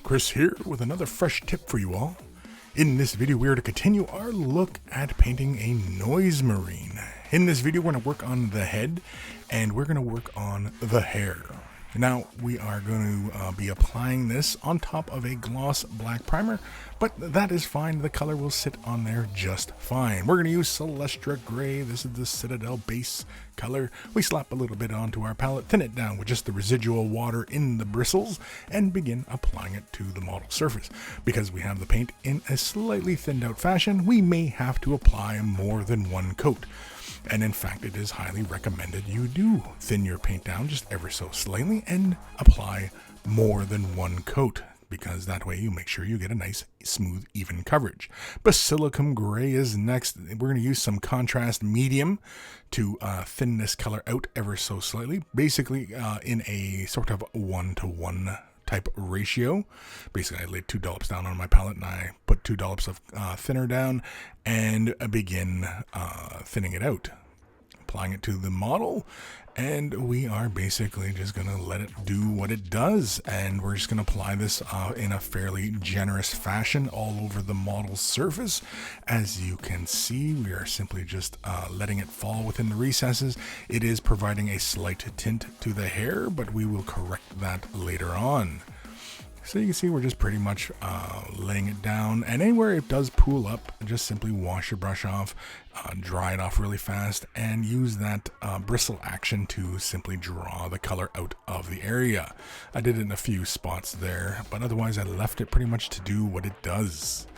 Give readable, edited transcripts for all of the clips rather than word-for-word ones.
Chris here with another fresh tip for you all. In this video, we are to continue our look at painting a noise marine. In this video, we're going to work on the head and we're going to work on the hair. Now, we are going to be applying this on top of a gloss black primer, but that is fine. The color will sit on there just fine. We're going to use Celestra Gray. This is the Citadel base color. We slap a little bit onto our palette, thin it down with just the residual water in the bristles, and begin applying it to the model surface. Because we have the paint in a slightly thinned out fashion, we may have to apply more than one coat. And in fact, it is highly recommended you do thin your paint down just ever so slightly and apply more than one coat, because that way you make sure you get a nice, smooth, even coverage. Basilicum Gray is next. We're going to use some contrast medium to thin this color out ever so slightly, basically in a sort of 1-to-1 type ratio. Basically, I laid 2 dollops down on my palette and I put 2 dollops of thinner down and begin thinning it out, applying it to the model, and we are basically just going to let it do what it does, and we're just going to apply this in a fairly generous fashion all over the model's surface. As you can see, we are simply just letting it fall within the recesses. It is providing a slight tint to the hair, but we will correct that later on. So you can see we're just pretty much laying it down, and anywhere it does pool up, just simply wash your brush off, dry it off really fast, and use that bristle action to simply draw the color out of the area. I did it in a few spots there, but otherwise I left it pretty much to do what it does.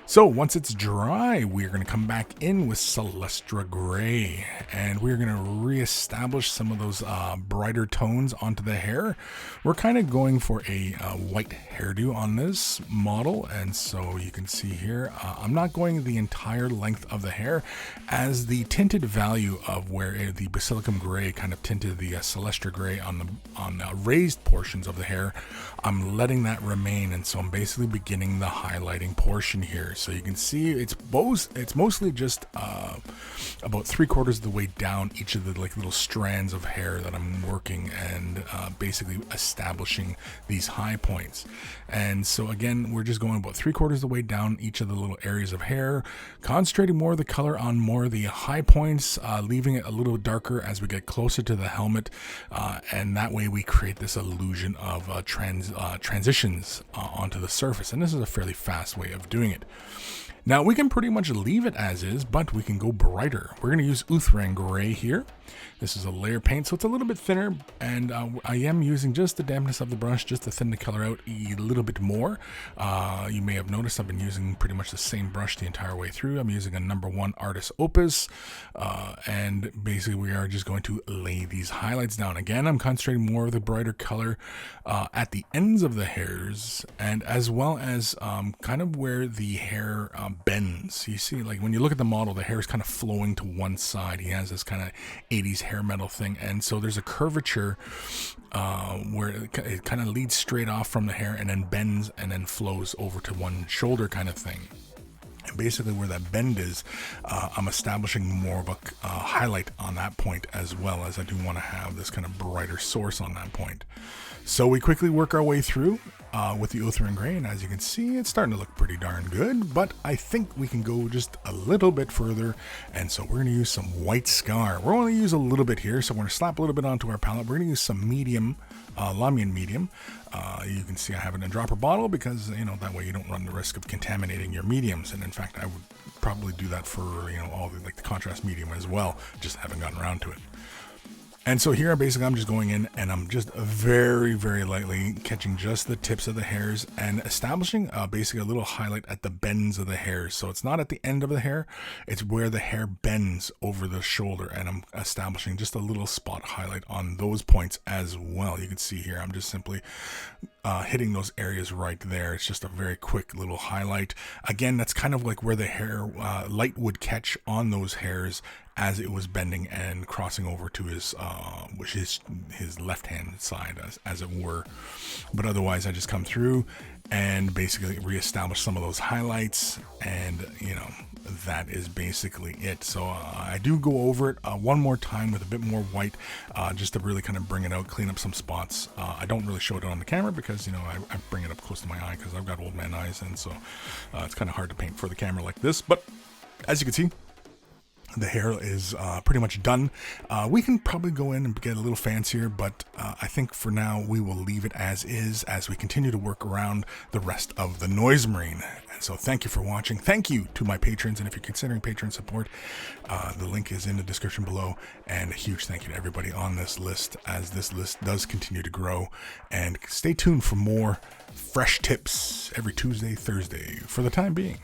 So once it's dry, we're going to come back in with Celestra Gray, and we're going to reestablish some of those brighter tones onto the hair. We're kind of going for a white hairdo on this model, and so you can see here, I'm not going the entire length of the hair, as the tinted value of where the Basilicum Gray kind of tinted the Celestra Gray on the raised portions of the hair. I'm letting that remain, and so I'm basically beginning the highlighting portion here. So you can see it's mostly just about 3/4 of the way down each of the little strands of hair that I'm working, and basically establishing these high points. And so again, we're just going about 3/4 of the way down each of the little areas of hair, concentrating more of the color on more of the high points, leaving it a little darker as we get closer to the helmet, and that way we create this illusion of transitions onto the surface. And this is a fairly fast way of doing it. Now we can pretty much leave it as is, but we can go brighter. We're going to use Uthrang Gray here. This is a layer paint, so it's a little bit thinner, and I am using just the dampness of the brush just to thin the color out a little bit more. You may have noticed I've been using pretty much the same brush the entire way through. I'm using a #1 Artist Opus, and basically we are just going to lay these highlights down. Again, I'm concentrating more of the brighter color at the ends of the hairs, and as well as kind of where the hair bends. You see, like when you look at the model, the hair is kind of flowing to one side. He has this kind of 80s hair metal thing, and so there's a curvature where it kind of leads straight off from the hair and then bends and then flows over to one shoulder kind of thing. And basically where that bend is, I'm establishing more of a highlight on that point, as well as I do want to have this kind of brighter source on that point. So we quickly work our way through with the Uthrang Gray, and as you can see, it's starting to look pretty darn good, but I think we can go just a little bit further, and so we're going to use some White Scar. We're only going to use a little bit here, so we're going to slap a little bit onto our palette. We're going to use some medium, Lahmian medium. You can see I have it in a dropper bottle because, that way you don't run the risk of contaminating your mediums, and in fact, I would probably do that for, all the contrast medium as well, just haven't gotten around to it. And so here, basically, I'm just going in and I'm just very, very lightly catching just the tips of the hairs and establishing basically a little highlight at the bends of the hairs. So it's not at the end of the hair, it's where the hair bends over the shoulder, and I'm establishing just a little spot highlight on those points as well. You can see here, I'm just simply hitting those areas right there. It's just a very quick little highlight. Again, that's kind of like where the hair light would catch on those hairs as it was bending and crossing over to his left hand side, as it were. But otherwise, I just come through and basically reestablish some of those highlights, and that is basically it. So I do go over it one more time with a bit more white, just to really kind of bring it out, clean up some spots. I don't really show it on the camera because I bring it up close to my eye because I've got old man eyes, and so it's kind of hard to paint for the camera like this. But as you can see, the hair is pretty much done. We can probably go in and get a little fancier, but I think for now we will leave it as is as we continue to work around the rest of the Noise Marine. And so thank you for watching. Thank you to my patrons, and if you're considering patron support, the link is in the description below. And a huge thank you to everybody on this list as this list does continue to grow. And stay tuned for more fresh tips every Tuesday, Thursday for the time being.